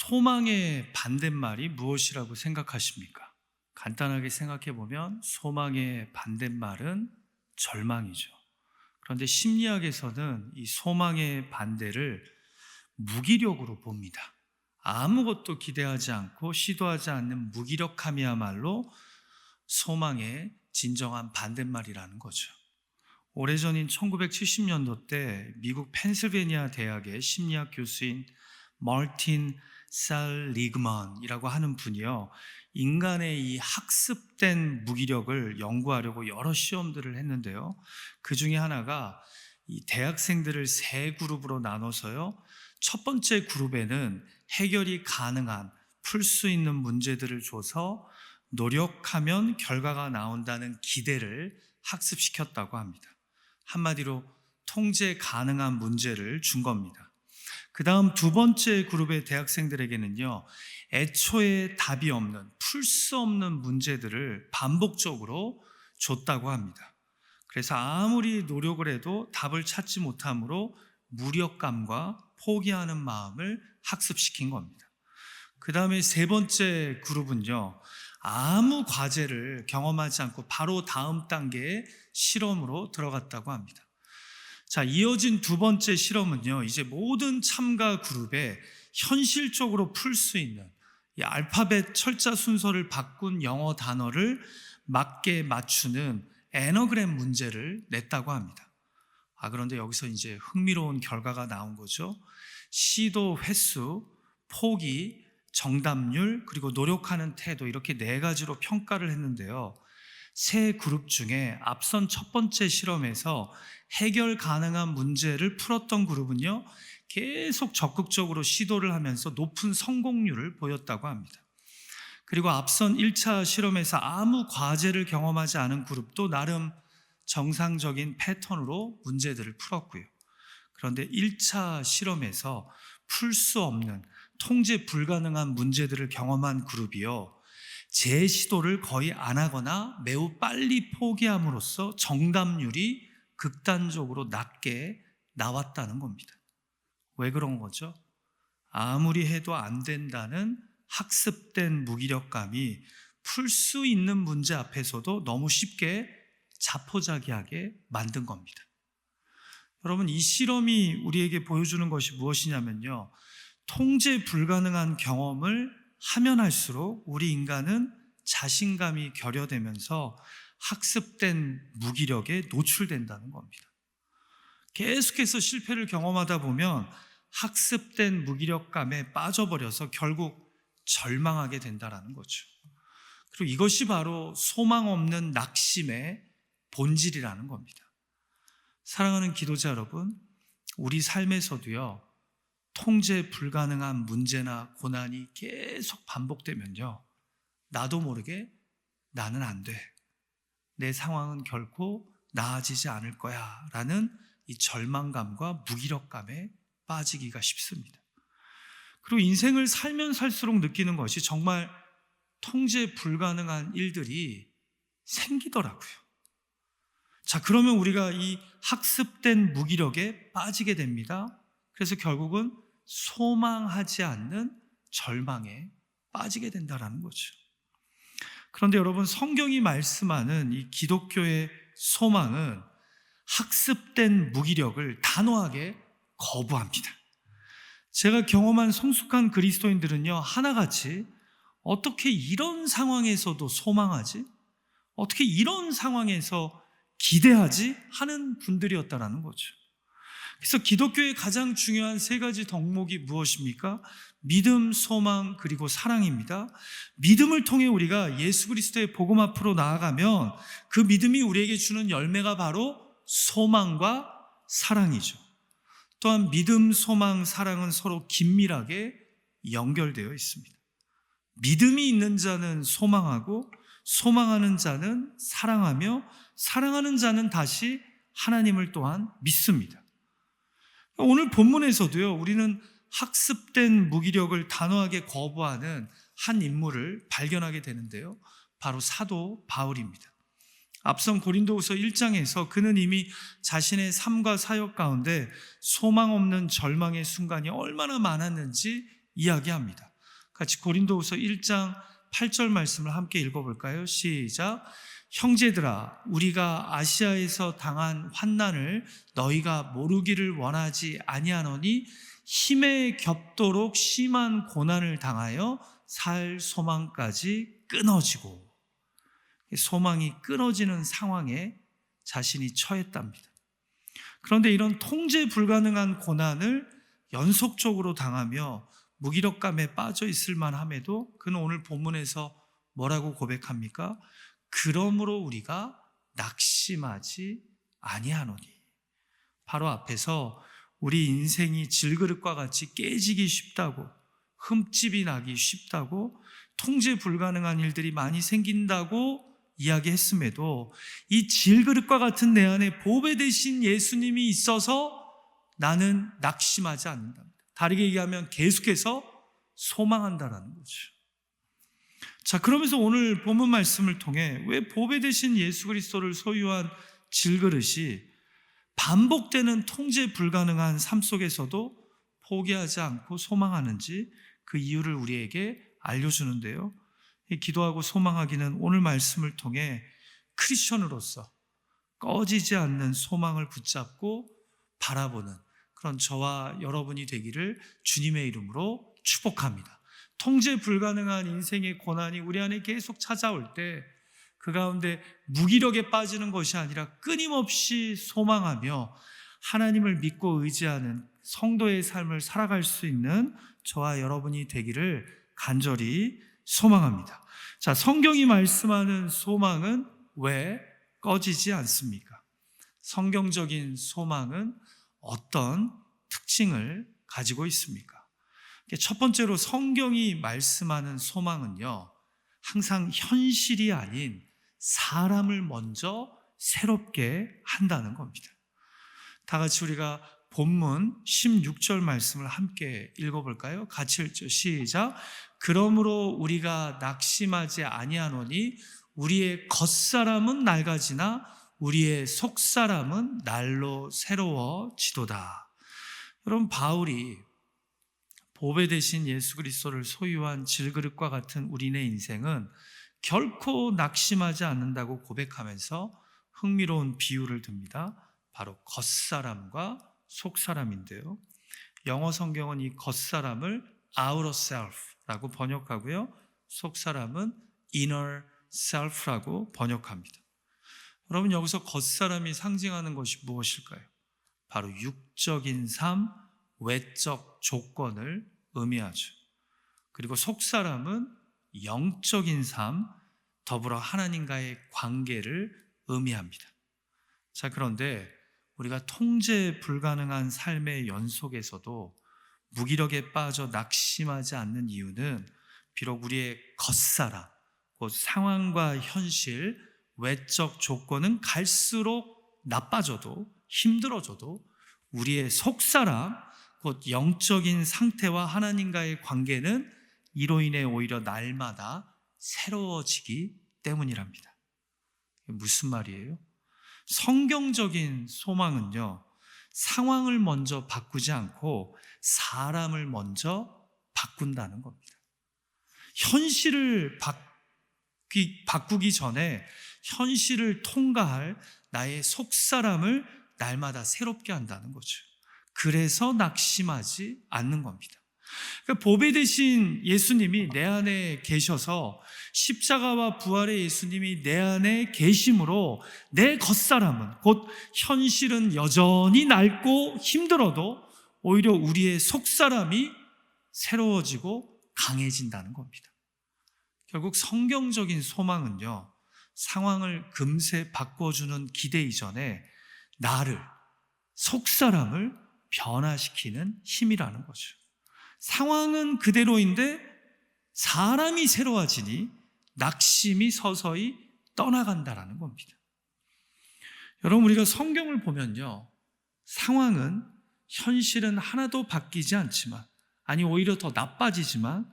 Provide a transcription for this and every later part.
소망의 반대말이 무엇이라고 생각하십니까? 간단하게 생각해 보면 소망의 반대말은 절망이죠. 그런데 심리학에서는 이 소망의 반대를 무기력으로 봅니다. 아무것도 기대하지 않고 시도하지 않는 무기력함이야말로 소망의 진정한 반대말이라는 거죠. 오래전인 1970년도 때 미국 펜실베니아 대학의 심리학 교수인 마틴 셀리그먼이라고 하는 분이요, 인간의 이 학습된 무기력을 연구하려고 여러 시험들을 했는데요, 그 중에 하나가 이 대학생들을 세 그룹으로 나눠서요, 첫 번째 그룹에는 해결이 가능한 풀 수 있는 문제들을 줘서 노력하면 결과가 나온다는 기대를 학습시켰다고 합니다. 한마디로 통제 가능한 문제를 준 겁니다. 그 다음 두 번째 그룹의 대학생들에게는요, 애초에 답이 없는, 풀 수 없는 문제들을 반복적으로 줬다고 합니다. 그래서 아무리 노력을 해도 답을 찾지 못하므로 무력감과 포기하는 마음을 학습시킨 겁니다. 그 다음에 세 번째 그룹은요, 아무 과제를 경험하지 않고 바로 다음 단계의 실험으로 들어갔다고 합니다. 자, 이어진 두 번째 실험은요, 이제 모든 참가 그룹에 현실적으로 풀 수 있는 이 알파벳 철자 순서를 바꾼 영어 단어를 맞게 맞추는 애너그램 문제를 냈다고 합니다. 그런데 여기서 이제 흥미로운 결과가 나온 거죠. 시도 횟수, 포기, 정답률, 그리고 노력하는 태도, 이렇게 네 가지로 평가를 했는데요, 세 그룹 중에 앞선 첫 번째 실험에서 해결 가능한 문제를 풀었던 그룹은요, 계속 적극적으로 시도를 하면서 높은 성공률을 보였다고 합니다. 그리고 앞선 1차 실험에서 아무 과제를 경험하지 않은 그룹도 나름 정상적인 패턴으로 문제들을 풀었고요. 그런데 1차 실험에서 풀 수 없는, 통제 불가능한 문제들을 경험한 그룹이요, 재시도를 거의 안 하거나 매우 빨리 포기함으로써 정답률이 극단적으로 낮게 나왔다는 겁니다. 왜 그런 거죠? 아무리 해도 안 된다는 학습된 무기력감이 풀 수 있는 문제 앞에서도 너무 쉽게 자포자기하게 만든 겁니다. 여러분, 이 실험이 우리에게 보여주는 것이 무엇이냐면요, 통제 불가능한 경험을 하면 할수록 우리 인간은 자신감이 결여되면서 학습된 무기력에 노출된다는 겁니다. 계속해서 실패를 경험하다 보면 학습된 무기력감에 빠져버려서 결국 절망하게 된다는 거죠. 그리고 이것이 바로 소망 없는 낙심의 본질이라는 겁니다. 사랑하는 기도자 여러분, 우리 삶에서도요, 통제 불가능한 문제나 고난이 계속 반복되면요, 나도 모르게 나는 안 돼, 내 상황은 결코 나아지지 않을 거야 라는 이 절망감과 무기력감에 빠지기가 쉽습니다. 그리고 인생을 살면 살수록 느끼는 것이 정말 통제 불가능한 일들이 생기더라고요. 자, 그러면 우리가 이 학습된 무기력에 빠지게 됩니다. 그래서 결국은 소망하지 않는 절망에 빠지게 된다는 거죠. 그런데 여러분, 성경이 말씀하는 이 기독교의 소망은 학습된 무기력을 단호하게 거부합니다. 제가 경험한 성숙한 그리스도인들은요, 하나같이 어떻게 이런 상황에서도 소망하지? 어떻게 이런 상황에서 기대하지? 하는 분들이었다는 거죠. 그래서 기독교의 가장 중요한 세 가지 덕목이 무엇입니까? 믿음, 소망, 그리고 사랑입니다. 믿음을 통해 우리가 예수 그리스도의 복음 앞으로 나아가면 그 믿음이 우리에게 주는 열매가 바로 소망과 사랑이죠. 또한 믿음, 소망, 사랑은 서로 긴밀하게 연결되어 있습니다. 믿음이 있는 자는 소망하고, 소망하는 자는 사랑하며, 사랑하는 자는 다시 하나님을 또한 믿습니다. 오늘 본문에서도요, 우리는 학습된 무기력을 단호하게 거부하는 한 인물을 발견하게 되는데요, 바로 사도 바울입니다. 앞선 고린도후서 1장에서 그는 이미 자신의 삶과 사역 가운데 소망 없는 절망의 순간이 얼마나 많았는지 이야기합니다. 같이 고린도후서 1장 8절 말씀을 함께 읽어볼까요? 시작. 형제들아, 우리가 아시아에서 당한 환난을 너희가 모르기를 원하지 아니하노니 힘에 겹도록 심한 고난을 당하여 살 소망까지 끊어지고, 소망이 끊어지는 상황에 자신이 처했답니다. 그런데 이런 통제 불가능한 고난을 연속적으로 당하며 무기력감에 빠져 있을 만함에도 그는 오늘 본문에서 뭐라고 고백합니까? 그러므로 우리가 낙심하지 아니하노니. 바로 앞에서 우리 인생이 질그릇과 같이 깨지기 쉽다고, 흠집이 나기 쉽다고, 통제 불가능한 일들이 많이 생긴다고 이야기했음에도 이 질그릇과 같은 내 안에 보배 되신 예수님이 있어서 나는 낙심하지 않는답니다. 다르게 얘기하면 계속해서 소망한다라는 거죠. 자, 그러면서 오늘 본문 말씀을 통해 왜 보배 되신 예수 그리스도를 소유한 질그릇이 반복되는 통제 불가능한 삶 속에서도 포기하지 않고 소망하는지 그 이유를 우리에게 알려주는데요, 기도하고 소망하기는 오늘 말씀을 통해 크리스천으로서 꺼지지 않는 소망을 붙잡고 바라보는 그런 저와 여러분이 되기를 주님의 이름으로 축복합니다. 통제 불가능한 인생의 고난이 우리 안에 계속 찾아올 때 그 가운데 무기력에 빠지는 것이 아니라 끊임없이 소망하며 하나님을 믿고 의지하는 성도의 삶을 살아갈 수 있는 저와 여러분이 되기를 간절히 소망합니다. 자, 성경이 말씀하는 소망은 왜 꺼지지 않습니까? 성경적인 소망은 어떤 특징을 가지고 있습니까? 첫 번째로 성경이 말씀하는 소망은요, 항상 현실이 아닌 사람을 먼저 새롭게 한다는 겁니다. 다 같이 우리가 본문 16절 말씀을 함께 읽어볼까요? 같이 읽죠. 시작. 그러므로 우리가 낙심하지 아니하노니 우리의 겉사람은 낡아지나 우리의 속사람은 날로 새로워지도다. 여러분, 바울이 보배 되신 예수 그리스도를 소유한 질그릇과 같은 우리네 인생은 결코 낙심하지 않는다고 고백하면서 흥미로운 비유를 듭니다. 바로 겉사람과 속사람인데요, 영어 성경은 이 겉사람을 outer self라고 번역하고요, 속사람은 inner self라고 번역합니다. 여러분, 여기서 겉사람이 상징하는 것이 무엇일까요? 바로 육적인 삶, 외적 조건을 의미하죠. 그리고 속사람은 영적인 삶, 더불어 하나님과의 관계를 의미합니다. 자, 그런데 우리가 통제 불가능한 삶의 연속에서도 무기력에 빠져 낙심하지 않는 이유는 비록 우리의 겉사람, 곧 상황과 현실, 외적 조건은 갈수록 나빠져도 힘들어져도 우리의 속사람, 곧 영적인 상태와 하나님과의 관계는 이로 인해 오히려 날마다 새로워지기 때문이랍니다. 무슨 말이에요? 성경적인 소망은요, 상황을 먼저 바꾸지 않고 사람을 먼저 바꾼다는 겁니다. 현실을 바꾸기 전에 현실을 통과할 나의 속사람을 날마다 새롭게 한다는 거죠. 그래서 낙심하지 않는 겁니다. 그러니까 보배 되신 예수님이 내 안에 계셔서, 십자가와 부활의 예수님이 내 안에 계심으로 내 겉사람은, 곧 현실은 여전히 낡고 힘들어도 오히려 우리의 속사람이 새로워지고 강해진다는 겁니다. 결국 성경적인 소망은요, 상황을 금세 바꿔주는 기대 이전에 나를, 속사람을 변화시키는 힘이라는 거죠. 상황은 그대로인데 사람이 새로워지니 낙심이 서서히 떠나간다라는 겁니다. 여러분, 우리가 성경을 보면요, 상황은, 현실은 하나도 바뀌지 않지만, 아니 오히려 더 나빠지지만,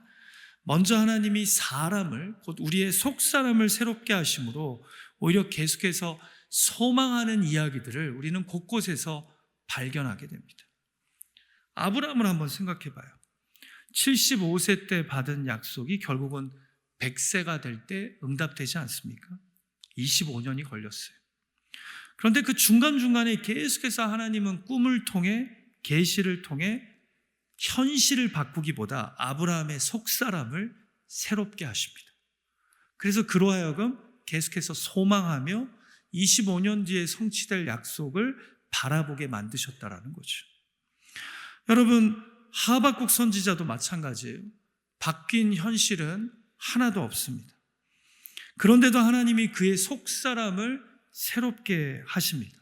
먼저 하나님이 사람을, 곧 우리의 속사람을 새롭게 하심으로 오히려 계속해서 소망하는 이야기들을 우리는 곳곳에서 발견하게 됩니다. 아브라함을 한번 생각해 봐요. 75세 때 받은 약속이 결국은 100세가 될 때 응답되지 않습니까? 25년이 걸렸어요. 그런데 그 중간중간에 계속해서 하나님은 꿈을 통해, 계시를 통해 현실을 바꾸기보다 아브라함의 속사람을 새롭게 하십니다. 그래서 그로 하여금 계속해서 소망하며 25년 뒤에 성취될 약속을 바라보게 만드셨다라는 거죠. 여러분, 하박국 선지자도 마찬가지예요. 바뀐 현실은 하나도 없습니다. 그런데도 하나님이 그의 속사람을 새롭게 하십니다.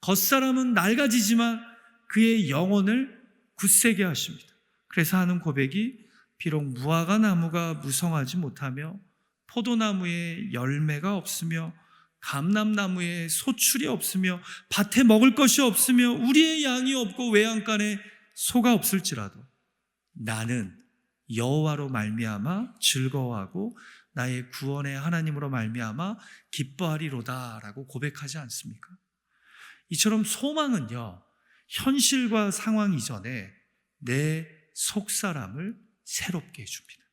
겉사람은 낡아지지만 그의 영혼을 굳세게 하십니다. 그래서 하는 고백이 비록 무화과 나무가 무성하지 못하며 포도나무에 열매가 없으며 감람나무에 소출이 없으며 밭에 먹을 것이 없으며 우리의 양이 없고 외양간에 소가 없을지라도 나는 여호와로 말미암아 즐거워하고 나의 구원의 하나님으로 말미암아 기뻐하리로다라고 고백하지 않습니까? 이처럼 소망은요, 현실과 상황 이전에 내 속사람을 새롭게 해줍니다.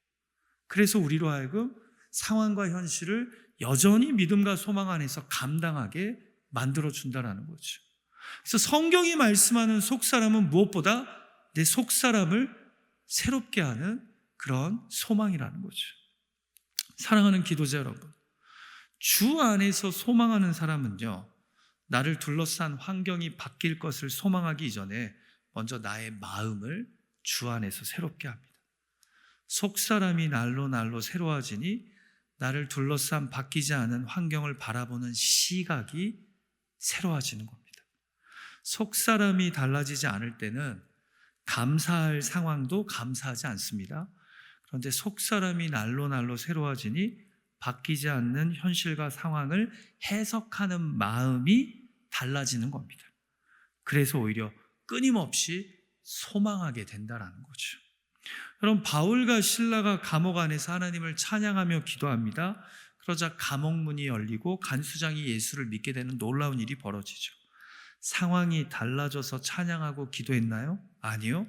그래서 우리로 하여금 상황과 현실을 여전히 믿음과 소망 안에서 감당하게 만들어준다는 거죠. 그래서 성경이 말씀하는 속사람은 무엇보다 내 속사람을 새롭게 하는 그런 소망이라는 거죠. 사랑하는 기도자 여러분, 주 안에서 소망하는 사람은요, 나를 둘러싼 환경이 바뀔 것을 소망하기 이전에 먼저 나의 마음을 주 안에서 새롭게 합니다. 속사람이 날로 새로워지니 나를 둘러싼 바뀌지 않은 환경을 바라보는 시각이 새로워지는 겁니다. 속사람이 달라지지 않을 때는 감사할 상황도 감사하지 않습니다. 그런데 속사람이 날로 새로워지니 바뀌지 않는 현실과 상황을 해석하는 마음이 달라지는 겁니다. 그래서 오히려 끊임없이 소망하게 된다는 거죠. 여러분, 바울과 실라가 감옥 안에서 하나님을 찬양하며 기도합니다. 그러자 감옥문이 열리고 간수장이 예수를 믿게 되는 놀라운 일이 벌어지죠. 상황이 달라져서 찬양하고 기도했나요? 아니요.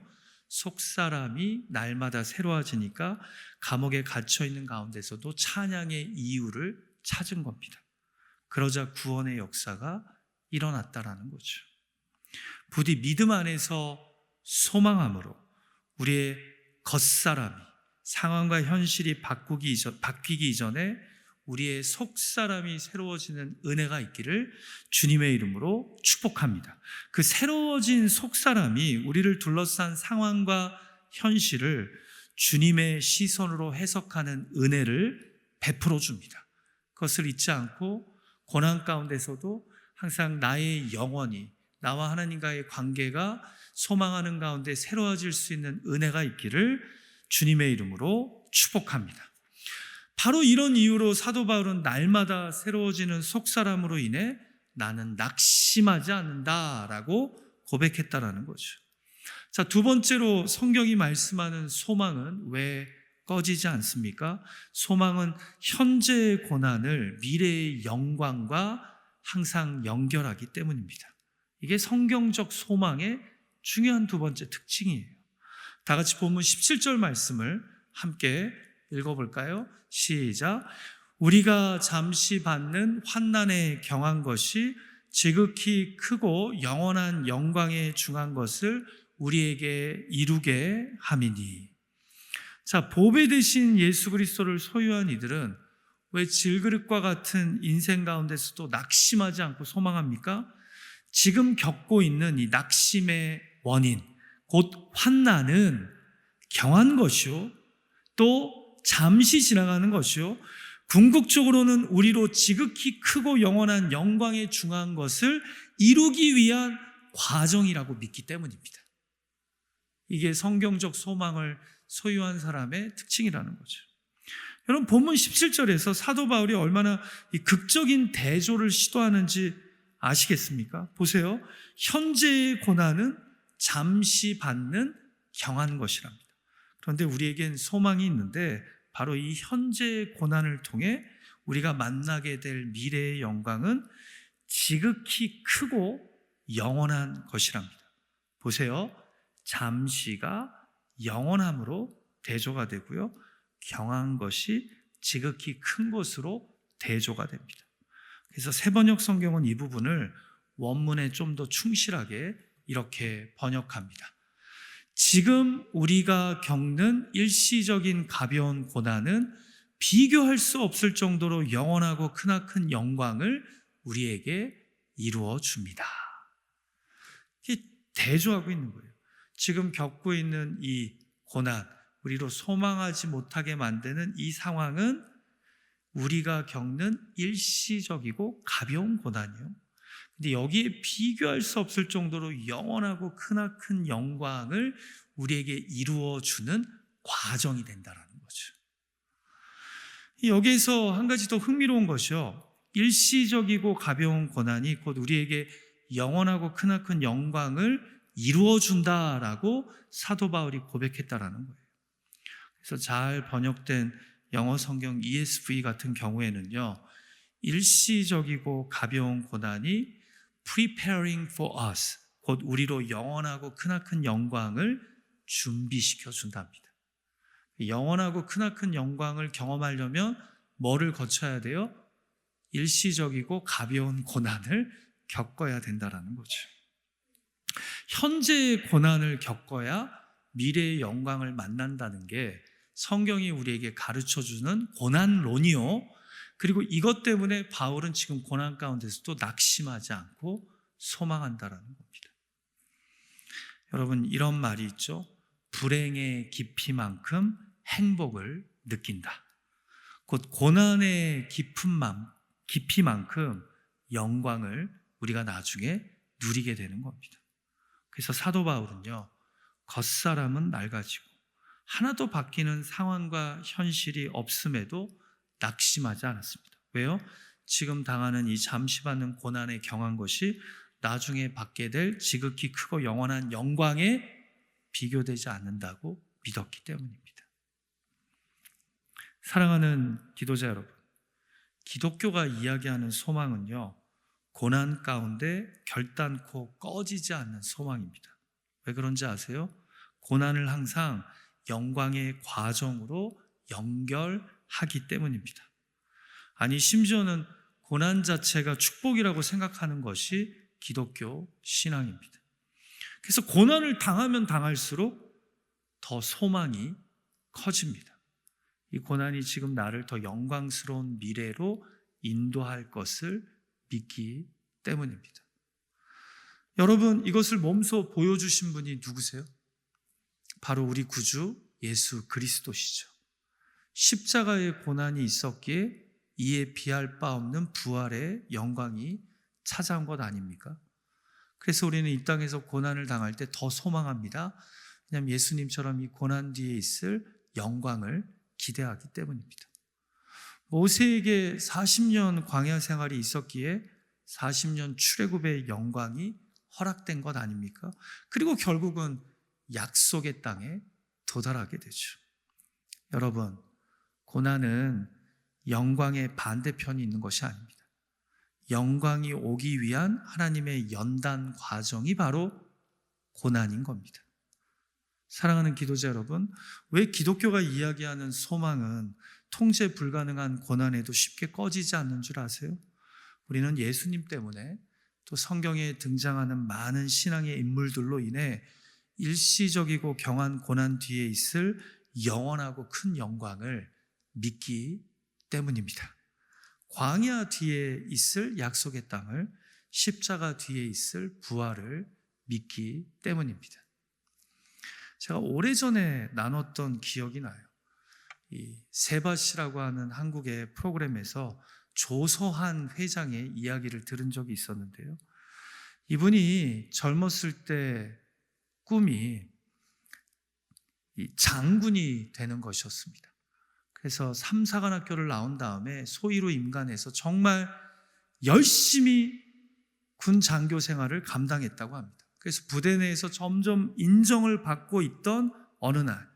속사람이 날마다 새로워지니까 감옥에 갇혀있는 가운데서도 찬양의 이유를 찾은 겁니다. 그러자 구원의 역사가 일어났다라는 거죠. 부디 믿음 안에서 소망함으로 우리의 겉사람이 상황과 현실이 바뀌기 이전에 우리의 속사람이 새로워지는 은혜가 있기를 주님의 이름으로 축복합니다. 그 새로워진 속사람이 우리를 둘러싼 상황과 현실을 주님의 시선으로 해석하는 은혜를 베풀어 줍니다. 그것을 잊지 않고 고난 가운데서도 항상 나의 영혼이, 나와 하나님과의 관계가 소망하는 가운데 새로워질 수 있는 은혜가 있기를 주님의 이름으로 축복합니다. 바로 이런 이유로 사도 바울은 날마다 새로워지는 속사람으로 인해 나는 낙심하지 않는다라고 고백했다라는 거죠. 자, 두 번째로 성경이 말씀하는 소망은 왜 꺼지지 않습니까? 소망은 현재의 고난을 미래의 영광과 항상 연결하기 때문입니다. 이게 성경적 소망의 중요한 두 번째 특징이에요. 다 같이 본문 17절 말씀을 함께 읽어볼까요? 시작. 우리가 잠시 받는 환난에 경한 것이 지극히 크고 영원한 영광에 중한 것을 우리에게 이루게 함이니. 자, 보배 되신 예수 그리스도를 소유한 이들은 왜 질그릇과 같은 인생 가운데서도 낙심하지 않고 소망합니까? 지금 겪고 있는 이 낙심의 원인, 곧 환난은 경한 것이요, 또 잠시 지나가는 것이요, 궁극적으로는 우리로 지극히 크고 영원한 영광에 중한 것을 이루기 위한 과정이라고 믿기 때문입니다. 이게 성경적 소망을 소유한 사람의 특징이라는 거죠. 여러분, 본문 17절에서 사도 바울이 얼마나 이 극적인 대조를 시도하는지 아시겠습니까? 보세요. 현재의 고난은 잠시 받는 경한 것이랍니다. 그런데 우리에겐 소망이 있는데 바로 이 현재의 고난을 통해 우리가 만나게 될 미래의 영광은 지극히 크고 영원한 것이랍니다. 보세요. 잠시가 영원함으로 대조가 되고요. 경한 것이 지극히 큰 것으로 대조가 됩니다. 그래서 새번역 성경은 이 부분을 원문에 좀 더 충실하게 이렇게 번역합니다. 지금 우리가 겪는 일시적인 가벼운 고난은 비교할 수 없을 정도로 영원하고 크나큰 영광을 우리에게 이루어 줍니다. 이게 대조하고 있는 거예요. 지금 겪고 있는 이 고난, 우리로 소망하지 못하게 만드는 이 상황은 우리가 겪는 일시적이고 가벼운 고난이요. 근데 여기에 비교할 수 없을 정도로 영원하고 크나큰 영광을 우리에게 이루어 주는 과정이 된다라는 거죠. 여기에서 한 가지 더 흥미로운 것이요. 일시적이고 가벼운 고난이 곧 우리에게 영원하고 크나큰 영광을 이루어 준다라고 사도 바울이 고백했다라는 거예요. 그래서 잘 번역된 영어 성경 ESV 같은 경우에는요, 일시적이고 가벼운 고난이 preparing for us, 곧 우리로 영원하고 크나큰 영광을 준비시켜 준답니다. 영원하고 크나큰 영광을 경험하려면 뭐를 거쳐야 돼요? 일시적이고 가벼운 고난을 겪어야 된다라는 거죠. 현재의 고난을 겪어야 미래의 영광을 만난다는 게 성경이 우리에게 가르쳐주는 고난론이요. 그리고 이것 때문에 바울은 지금 고난 가운데서도 낙심하지 않고 소망한다라는 겁니다. 여러분, 이런 말이 있죠. 불행의 깊이만큼 행복을 느낀다. 곧 고난의 깊이만큼 영광을 우리가 나중에 누리게 되는 겁니다. 그래서 사도 바울은요, 겉사람은 낡아지고 하나도 바뀌는 상황과 현실이 없음에도 낙심하지 않았습니다. 왜요? 지금 당하는 이 잠시 받는 고난에 경한 것이 나중에 받게 될 지극히 크고 영원한 영광에 비교되지 않는다고 믿었기 때문입니다. 사랑하는 기도자 여러분, 기독교가 이야기하는 소망은요, 고난 가운데 결단코 꺼지지 않는 소망입니다. 왜 그런지 아세요? 고난을 항상 영광의 과정으로 연결하기 때문입니다. 아니, 심지어는 고난 자체가 축복이라고 생각하는 것이 기독교 신앙입니다. 그래서 고난을 당하면 당할수록 더 소망이 커집니다. 이 고난이 지금 나를 더 영광스러운 미래로 인도할 것을 믿기 때문입니다. 여러분, 이것을 몸소 보여주신 분이 누구세요? 바로 우리 구주 예수 그리스도시죠. 십자가의 고난이 있었기에 이에 비할 바 없는 부활의 영광이 찾아온 것 아닙니까? 그래서 우리는 이 땅에서 고난을 당할 때 더 소망합니다. 왜냐하면 예수님처럼 이 고난 뒤에 있을 영광을 기대하기 때문입니다. 모세에게 40년 광야 생활이 있었기에 40년 출애굽의 영광이 허락된 것 아닙니까? 그리고 결국은 약속의 땅에 도달하게 되죠. 여러분, 고난은 영광의 반대편이 있는 것이 아닙니다. 영광이 오기 위한 하나님의 연단 과정이 바로 고난인 겁니다. 사랑하는 기도자 여러분, 왜 기독교가 이야기하는 소망은 통제 불가능한 고난에도 쉽게 꺼지지 않는 줄 아세요? 우리는 예수님 때문에 또 성경에 등장하는 많은 신앙의 인물들로 인해 일시적이고 경한 고난 뒤에 있을 영원하고 큰 영광을 믿기 때문입니다. 광야 뒤에 있을 약속의 땅을, 십자가 뒤에 있을 부활을 믿기 때문입니다. 제가 오래전에 나눴던 기억이 나요. 이 세바시라고 하는 한국의 프로그램에서 조서한 회장의 이야기를 들은 적이 있었는데요. 이분이 젊었을 때 꿈이 이 장군이 되는 것이었습니다. 그래서 3, 4관학교를 나온 다음에 소위로 임관해서 정말 열심히 군 장교 생활을 감당했다고 합니다. 그래서 부대 내에서 점점 인정을 받고 있던 어느 날,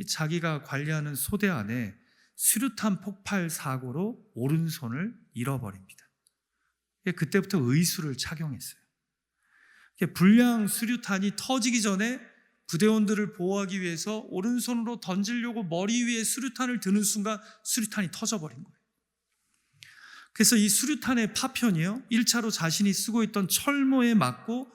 자기가 관리하는 소대 안에 수류탄 폭발 사고로 오른손을 잃어버립니다. 그때부터 의수를 착용했어요. 불량 수류탄이 터지기 전에 부대원들을 보호하기 위해서 오른손으로 던지려고 머리 위에 수류탄을 드는 순간 수류탄이 터져버린 거예요. 그래서 이 수류탄의 파편이요, 1차로 자신이 쓰고 있던 철모에 맞고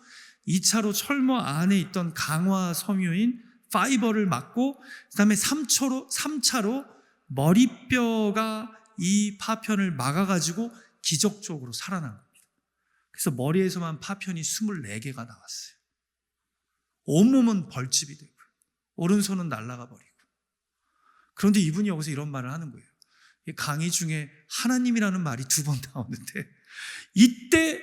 2차로 철모 안에 있던 강화 섬유인 파이버를 맞고 그다음에 3차로 머리뼈가 이 파편을 막아가지고 기적적으로 살아난 겁니다. 그래서 머리에서만 파편이 24개가 나왔어요. 온몸은 벌집이 되고 오른손은 날아가 버리고. 그런데 이분이 여기서 이런 말을 하는 거예요. 강의 중에 하나님이라는 말이 2번 나오는데 이때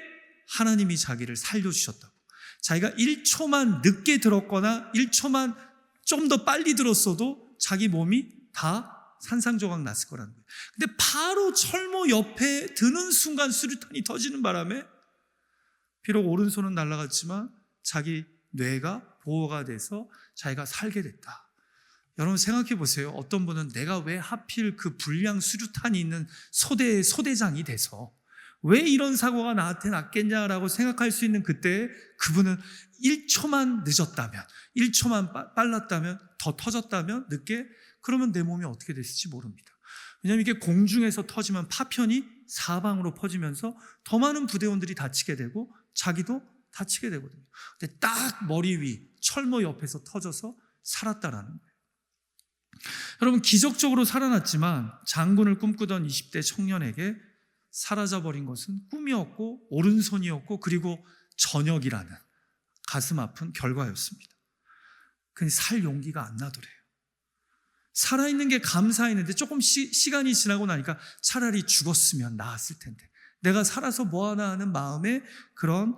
하나님이 자기를 살려주셨다고. 자기가 1초만 늦게 들었거나 1초만 좀 더 빨리 들었어도 자기 몸이 다 산산조각 났을 거라는 거예요. 근데 바로 철모 옆에 드는 순간 수류탄이 터지는 바람에 비록 오른손은 날아갔지만 자기 뇌가 보호가 돼서 자기가 살게 됐다. 여러분 생각해 보세요. 어떤 분은 내가 왜 하필 그 불량 수류탄이 있는 소대의 소대장이 돼서 왜 이런 사고가 나한테 났겠냐라고 생각할 수 있는 그때 그분은 1초만 늦었다면, 1초만 빨랐다면, 더 터졌다면, 늦게, 그러면 내 몸이 어떻게 됐을지 모릅니다. 왜냐하면 이게 공중에서 터지면 파편이 사방으로 퍼지면서 더 많은 부대원들이 다치게 되고 자기도 다치게 되거든요. 근데 딱 머리 위 철모 옆에서 터져서 살았다라는 거예요. 여러분 기적적으로 살아났지만 장군을 꿈꾸던 20대 청년에게 사라져버린 것은 꿈이었고 오른손이었고 그리고 전역이라는 가슴 아픈 결과였습니다. 근데 살 용기가 안 나더래요. 살아있는 게 감사했는데 조금 시간이 지나고 나니까 차라리 죽었으면 나았을 텐데 내가 살아서 뭐하나 하는 마음에 그런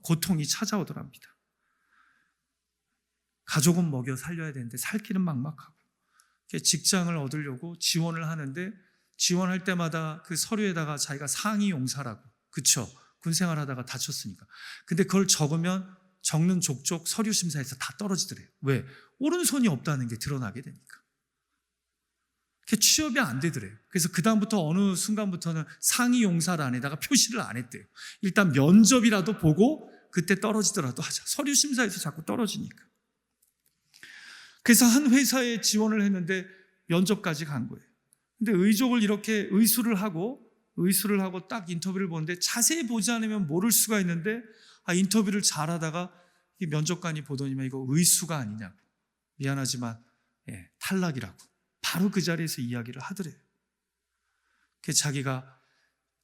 고통이 찾아오더랍니다. 가족은 먹여 살려야 되는데 살 길은 막막하고 직장을 얻으려고 지원을 하는데 지원할 때마다 그 서류에다가 자기가 상위 용사라고, 그쵸? 군생활 하다가 다쳤으니까. 근데 그걸 적는 족족 서류 심사에서 다 떨어지더래요. 왜? 오른손이 없다는 게 드러나게 되니까. 그게 취업이 안 되더래요. 그래서 그다음부터 어느 순간부터는 상위 용사란에다가 표시를 안 했대요. 일단 면접이라도 보고 그때 떨어지더라도 하자. 서류 심사에서 자꾸 떨어지니까. 그래서 한 회사에 지원을 했는데 면접까지 간 거예요. 근데 의수를 하고 딱 인터뷰를 보는데 자세히 보지 않으면 모를 수가 있는데 인터뷰를 잘하다가 이 면접관이 보더니만 이거 의수가 아니냐고. 미안하지만 탈락이라고. 바로 그 자리에서 이야기를 하더래요. 그래서 자기가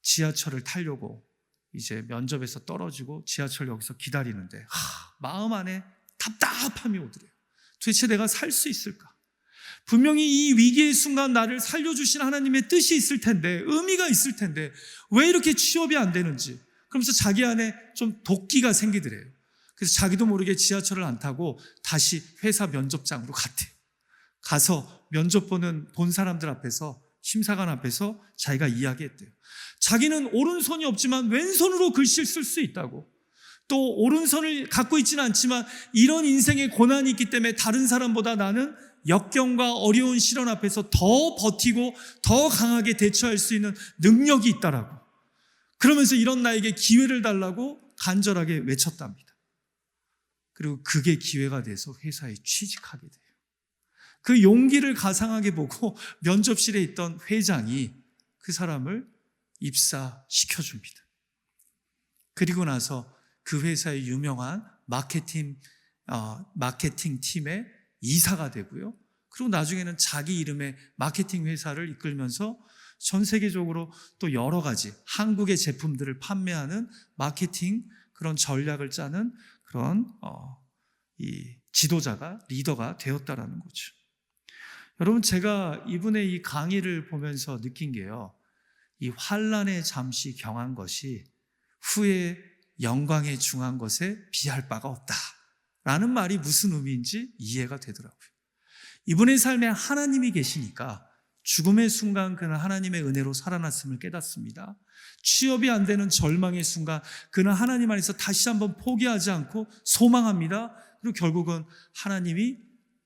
지하철을 타려고 이제 면접에서 떨어지고 지하철 여기서 기다리는데 마음 안에 답답함이 오더래요. 도대체 내가 살 수 있을까? 분명히 이 위기의 순간 나를 살려주신 하나님의 뜻이 있을 텐데, 의미가 있을 텐데 왜 이렇게 취업이 안 되는지, 그러면서 자기 안에 좀 도끼가 생기더래요. 그래서 자기도 모르게 지하철을 안 타고 다시 회사 면접장으로 갔대요. 가서 면접 본 사람들 앞에서, 심사관 앞에서 자기가 이야기했대요. 자기는 오른손이 없지만 왼손으로 글씨를 쓸 수 있다고, 또 오른손을 갖고 있지는 않지만 이런 인생의 고난이 있기 때문에 다른 사람보다 나는 역경과 어려운 시련 앞에서 더 버티고 더 강하게 대처할 수 있는 능력이 있다라고, 그러면서 이런 나에게 기회를 달라고 간절하게 외쳤답니다. 그리고 그게 기회가 돼서 회사에 취직하게 돼요. 그 용기를 가상하게 보고 면접실에 있던 회장이 그 사람을 입사시켜줍니다. 그리고 나서 그 회사의 유명한 마케팅 팀의 이사가 되고요. 그리고 나중에는 자기 이름의 마케팅 회사를 이끌면서 전 세계적으로 또 여러 가지 한국의 제품들을 판매하는 마케팅 그런 전략을 짜는 그런 이 지도자가, 리더가 되었다라는 거죠. 여러분, 제가 이분의 이 강의를 보면서 느낀 게요, 이 환난에 잠시 경한 것이 후에 영광에 중한 것에 비할 바가 없다라는 말이 무슨 의미인지 이해가 되더라고요. 이분의 삶에 하나님이 계시니까 죽음의 순간 그는 하나님의 은혜로 살아났음을 깨닫습니다. 취업이 안 되는 절망의 순간 그는 하나님 안에서 다시 한번 포기하지 않고 소망합니다. 그리고 결국은 하나님이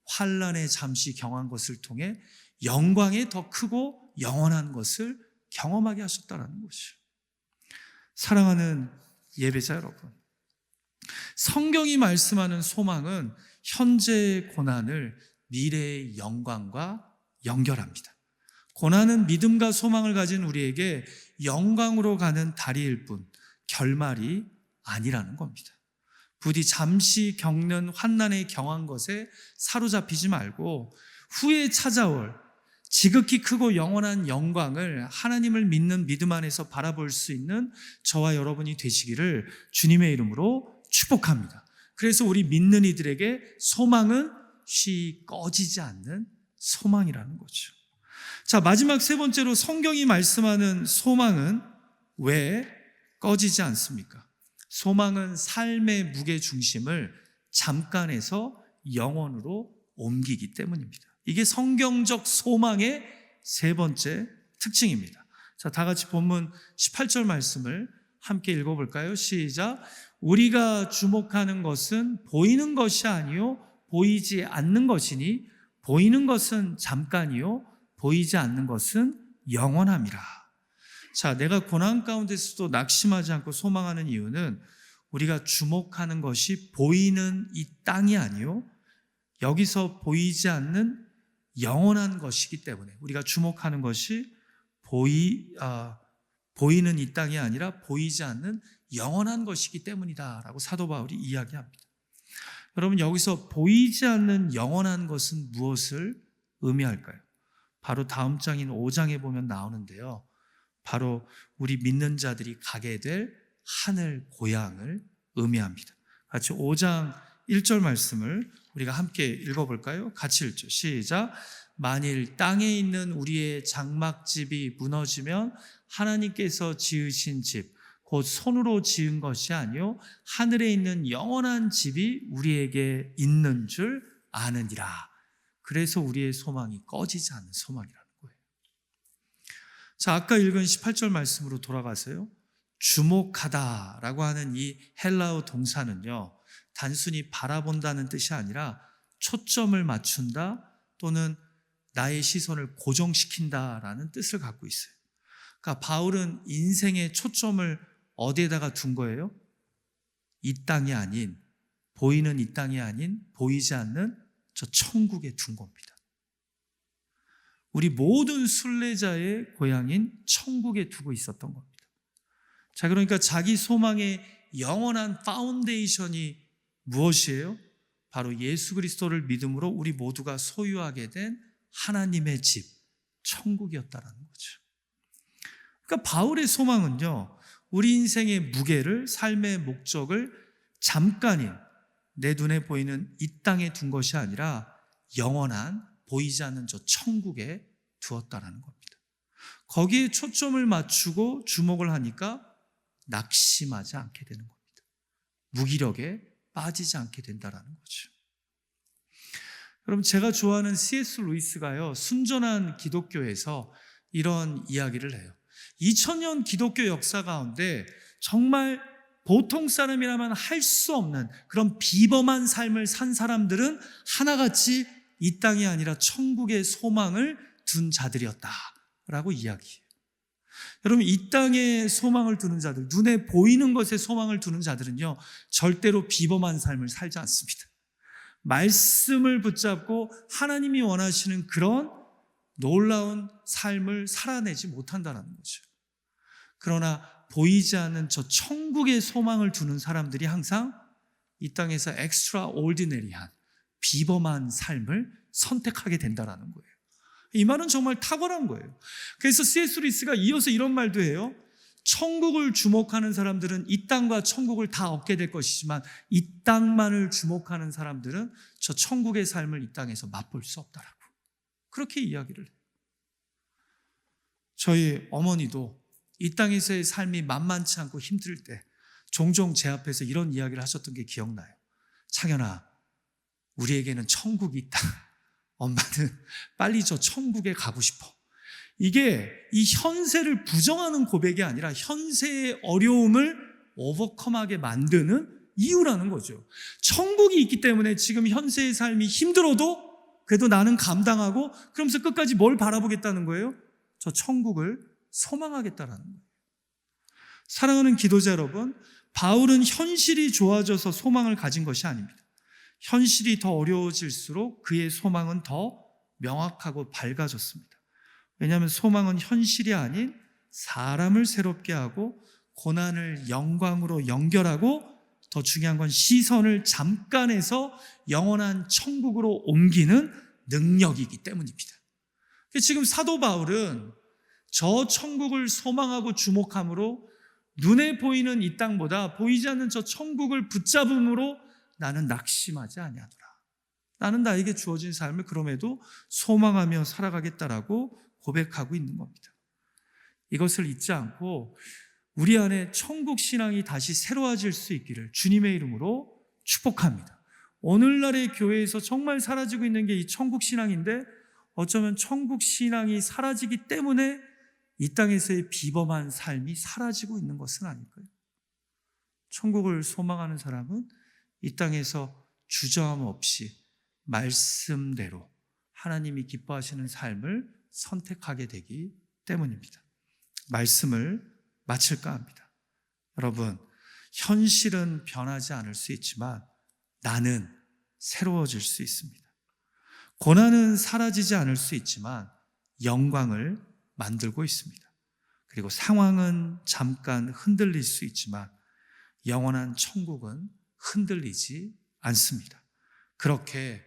환난에 잠시 경한 것을 통해 영광에 더 크고 영원한 것을 경험하게 하셨다는 것이죠. 사랑하는 예배자 여러분, 성경이 말씀하는 소망은 현재의 고난을 미래의 영광과 연결합니다. 고난은 믿음과 소망을 가진 우리에게 영광으로 가는 다리일 뿐 결말이 아니라는 겁니다. 부디 잠시 겪는 환난에 경한 것에 사로잡히지 말고 후에 찾아올 지극히 크고 영원한 영광을 하나님을 믿는 믿음 안에서 바라볼 수 있는 저와 여러분이 되시기를 주님의 이름으로 축복합니다. 그래서 우리 믿는 이들에게 소망은 쉬 꺼지지 않는 소망이라는 거죠. 자, 마지막 세 번째로 성경이 말씀하는 소망은 왜 꺼지지 않습니까? 소망은 삶의 무게 중심을 잠깐에서 영원으로 옮기기 때문입니다. 이게 성경적 소망의 세 번째 특징입니다. 자, 다 같이 본문 18절 말씀을 함께 읽어볼까요? 시작. 우리가 주목하는 것은 보이는 것이 아니요 보이지 않는 것이니 보이는 것은 잠깐이요 보이지 않는 것은 영원함이라. 자, 내가 고난 가운데서도 낙심하지 않고 소망하는 이유는 우리가 주목하는 것이 보이는 이 땅이 아니요 여기서 보이지 않는 영원한 것이기 때문에 우리가 주목하는 것이 보이는 이 땅이 아니라 보이지 않는 영원한 것이기 때문이다라고 사도 바울이 이야기합니다. 여러분, 여기서 보이지 않는 영원한 것은 무엇을 의미할까요? 바로 다음 장인 5장에 보면 나오는데요. 바로 우리 믿는 자들이 가게 될 하늘 고향을 의미합니다. 같이 5장 1절 말씀을 우리가 함께 읽어볼까요? 같이 읽죠. 시작. 만일 땅에 있는 우리의 장막집이 무너지면 하나님께서 지으신 집, 곧 손으로 지은 것이 아니요 하늘에 있는 영원한 집이 우리에게 있는 줄 아느니라. 그래서 우리의 소망이 꺼지지 않는 소망이라는 거예요. 자, 아까 읽은 18절 말씀으로 돌아가세요. 주목하다라고 하는 이 헬라어 동사는요, 단순히 바라본다는 뜻이 아니라 초점을 맞춘다 또는 나의 시선을 고정시킨다라는 뜻을 갖고 있어요. 그러니까 바울은 인생의 초점을 어디에다가 둔 거예요? 이 땅이 아닌, 보이는 이 땅이 아닌 보이지 않는 저 천국에 둔 겁니다. 우리 모든 순례자의 고향인 천국에 두고 있었던 겁니다. 자, 그러니까 자기 소망의 영원한 파운데이션이 무엇이에요? 바로 예수 그리스도를 믿음으로 우리 모두가 소유하게 된 하나님의 집, 천국이었다라는 거죠. 그러니까 바울의 소망은요, 우리 인생의 무게를, 삶의 목적을 잠깐인 내 눈에 보이는 이 땅에 둔 것이 아니라 영원한 보이지 않는 저 천국에 두었다라는 겁니다. 거기에 초점을 맞추고 주목을 하니까 낙심하지 않게 되는 겁니다. 무기력에 빠지지 않게 된다라는 거죠. 여러분, 제가 좋아하는 C.S. 루이스가요, 순전한 기독교에서 이런 이야기를 해요. 2000년 기독교 역사 가운데 정말 보통 사람이라면 할 수 없는 그런 비범한 삶을 산 사람들은 하나같이 이 땅이 아니라 천국의 소망을 둔 자들이었다라고 이야기해요. 여러분, 이 땅에 소망을 두는 자들, 눈에 보이는 것에 소망을 두는 자들은요, 절대로 비범한 삶을 살지 않습니다. 말씀을 붙잡고 하나님이 원하시는 그런 놀라운 삶을 살아내지 못한다는 거죠. 그러나 보이지 않는 저 천국의 소망을 두는 사람들이 항상 이 땅에서 extraordinary한 비범한 삶을 선택하게 된다는 거예요. 이 말은 정말 탁월한 거예요. 그래서 C.S. 루이스가 이어서 이런 말도 해요. 천국을 주목하는 사람들은 이 땅과 천국을 다 얻게 될 것이지만 이 땅만을 주목하는 사람들은 저 천국의 삶을 이 땅에서 맛볼 수 없다라고 그렇게 이야기를 해요. 저희 어머니도 이 땅에서의 삶이 만만치 않고 힘들 때 종종 제 앞에서 이런 이야기를 하셨던 게 기억나요. 창현아, 우리에게는 천국이 있다. 엄마는 빨리 저 천국에 가고 싶어. 이게 이 현세를 부정하는 고백이 아니라 현세의 어려움을 오버컴하게 만드는 이유라는 거죠. 천국이 있기 때문에 지금 현세의 삶이 힘들어도 그래도 나는 감당하고 그러면서 끝까지 뭘 바라보겠다는 거예요? 저 천국을 소망하겠다라는 거예요. 사랑하는 기도자 여러분, 바울은 현실이 좋아져서 소망을 가진 것이 아닙니다. 현실이 더 어려워질수록 그의 소망은 더 명확하고 밝아졌습니다. 왜냐하면 소망은 현실이 아닌 사람을 새롭게 하고 고난을 영광으로 연결하고 더 중요한 건 시선을 잠깐에서 영원한 천국으로 옮기는 능력이기 때문입니다. 지금 사도 바울은 저 천국을 소망하고 주목함으로 눈에 보이는 이 땅보다 보이지 않는 저 천국을 붙잡음으로 나는 낙심하지 아니하노라. 나는 나에게 주어진 삶을 그럼에도 소망하며 살아가겠다라고 고백하고 있는 겁니다. 이것을 잊지 않고 우리 안에 천국 신앙이 다시 새로워질 수 있기를 주님의 이름으로 축복합니다. 오늘날의 교회에서 정말 사라지고 있는 게 이 천국 신앙인데 어쩌면 천국 신앙이 사라지기 때문에 이 땅에서의 비범한 삶이 사라지고 있는 것은 아닐까요? 천국을 소망하는 사람은 이 땅에서 주저함 없이 말씀대로 하나님이 기뻐하시는 삶을 선택하게 되기 때문입니다. 말씀을 마칠까 합니다. 여러분, 현실은 변하지 않을 수 있지만 나는 새로워질 수 있습니다. 고난은 사라지지 않을 수 있지만 영광을 만들고 있습니다. 그리고 상황은 잠깐 흔들릴 수 있지만 영원한 천국은 흔들리지 않습니다. 그렇게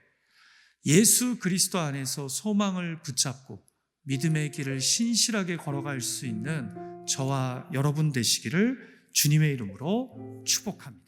예수 그리스도 안에서 소망을 붙잡고 믿음의 길을 신실하게 걸어갈 수 있는 저와 여러분 되시기를 주님의 이름으로 축복합니다.